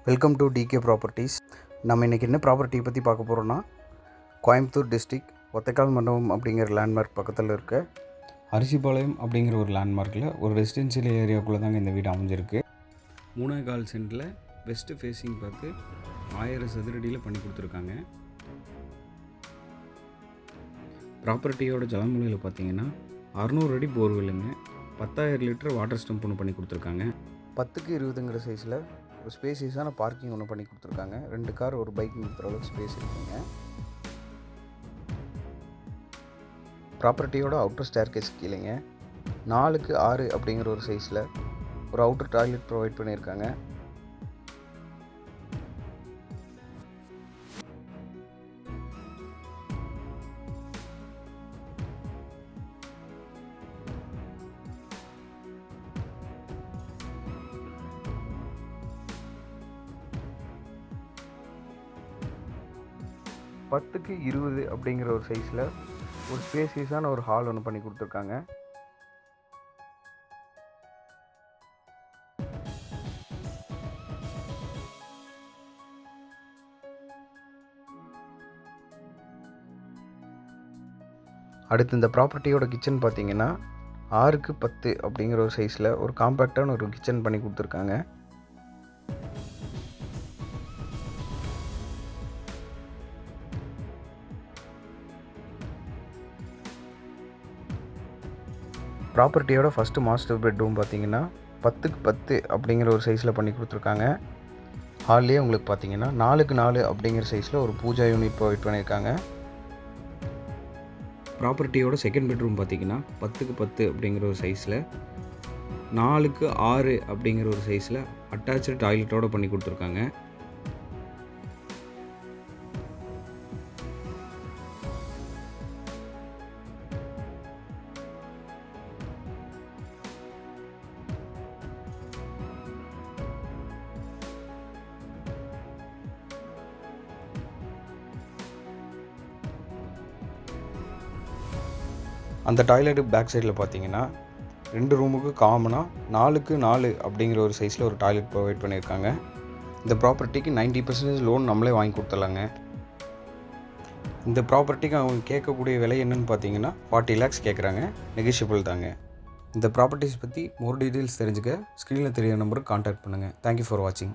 Welcome to decay properties. நம்ம இன்றைக்கி என்ன ப்ராப்பர்ட்டியை பற்றி பார்க்க போகிறோன்னா, கோயம்புத்தூர் டிஸ்ட்ரிக் ஒத்தைக்கால் மண்டபம் அப்படிங்கிற லேண்ட்மார்க் பக்கத்தில் இருக்க அரிசிபாளையம் அப்படிங்கிற ஒரு லேண்ட்மார்க்கில் ஒரு ரெசிடென்ஷியல் ஏரியாவுக்குள்ளே தாங்க இந்த வீடு அமைஞ்சிருக்கு. 3.25 சென்டில் வெஸ்ட்டு ஃபேஸிங் பார்த்து 1000 சதுரடியில் பண்ணி கொடுத்துருக்காங்க. ப்ராப்பர்ட்டியோட ஜலமூலையில் பார்த்தீங்கன்னா 600 அடி போர்வெல்லுங்க, 10,000 லிட்டர் வாட்டர் ஸ்டம்ப் ஒன்று பண்ணி கொடுத்துருக்காங்க. 10க்கு 20ங்கிற சைஸில் ஒரு ஸ்பேசியஸான பார்க்கிங் ஒன்று பண்ணி கொடுத்துருக்காங்க. 2 கார் ஒரு பைக் நிறுத்துற அளவுக்கு ஸ்பேஸ் இருக்குங்க. ப்ராப்பர்ட்டியோட அவுட்டர் ஸ்டேர்கேஸ் கீழேங்க 4க்கு 6 அப்படிங்கிற ஒரு சைஸில் ஒரு அவுட்டர் டாய்லெட் ப்ரொவைட் பண்ணியிருக்காங்க. பத்துக்கு 20 அப்படிங்கிற ஒரு சைஸில் ஒரு ஸ்பேசியஸான ஒரு ஹால் ஒன்று பண்ணி கொடுத்துருக்காங்க. அடுத்து இந்த ப்ராப்பர்ட்டியோட கிச்சன் பார்த்தீங்கன்னா 6க்கு 10 அப்படிங்கிற ஒரு சைஸில் ஒரு காம்பேக்டான ஒரு கிச்சன் பண்ணி கொடுத்துருக்காங்க. ப்ராப்பர்ட்டியோட ஃபஸ்ட்டு மாஸ்டர் பெட்ரூம் பார்த்தீங்கன்னா 10க்கு 10 அப்படிங்கிற ஒரு சைஸில் பண்ணி கொடுத்துருக்காங்க. ஹால்லேயே உங்களுக்கு பார்த்தீங்கன்னா 4க்கு 4 அப்படிங்கிற சைஸில் ஒரு பூஜா யூனிட் ப்ரொவைட் பண்ணியிருக்காங்க. ப்ராப்பர்ட்டியோட செகண்ட் பெட்ரூம் பார்த்தீங்கன்னா 10க்கு 10 அப்படிங்கிற ஒரு சைஸில் 4க்கு 6 அப்படிங்கிற ஒரு சைஸில் அட்டாச்சு டாய்லெட்டோடு பண்ணி கொடுத்துருக்காங்க. அந்த டாய்லெட்டு பேக் சைடில் பார்த்தீங்கன்னா 2 ரூமுக்கு காமனாக 4க்கு 4 அப்படிங்கிற ஒரு சைஸில் ஒரு டாய்லெட் ப்ரொவைட் பண்ணியிருக்காங்க. இந்த ப்ராப்பர்ட்டிக்கு 90% லோன் நம்மளே வாங்கி கொடுத்துடலாங்க. இந்த ப்ராப்பர்ட்டிக்கு அவங்க கேட்கக்கூடிய விலை என்னென்னு பார்த்தீங்கன்னா 40 lakhs கேட்குறாங்க. நெகோஷியபிள் தாங்க. இந்த ப்ராப்பர்ட்டிஸ் பற்றி மோர் டீட்டெயில்ஸ் தெரிஞ்சுக்க ஸ்க்ரீனில் தெரியிற நம்பருக்கு கான்டாக்ட் பண்ணுங்கள். தேங்க்யூ ஃபார் வாட்சிங்.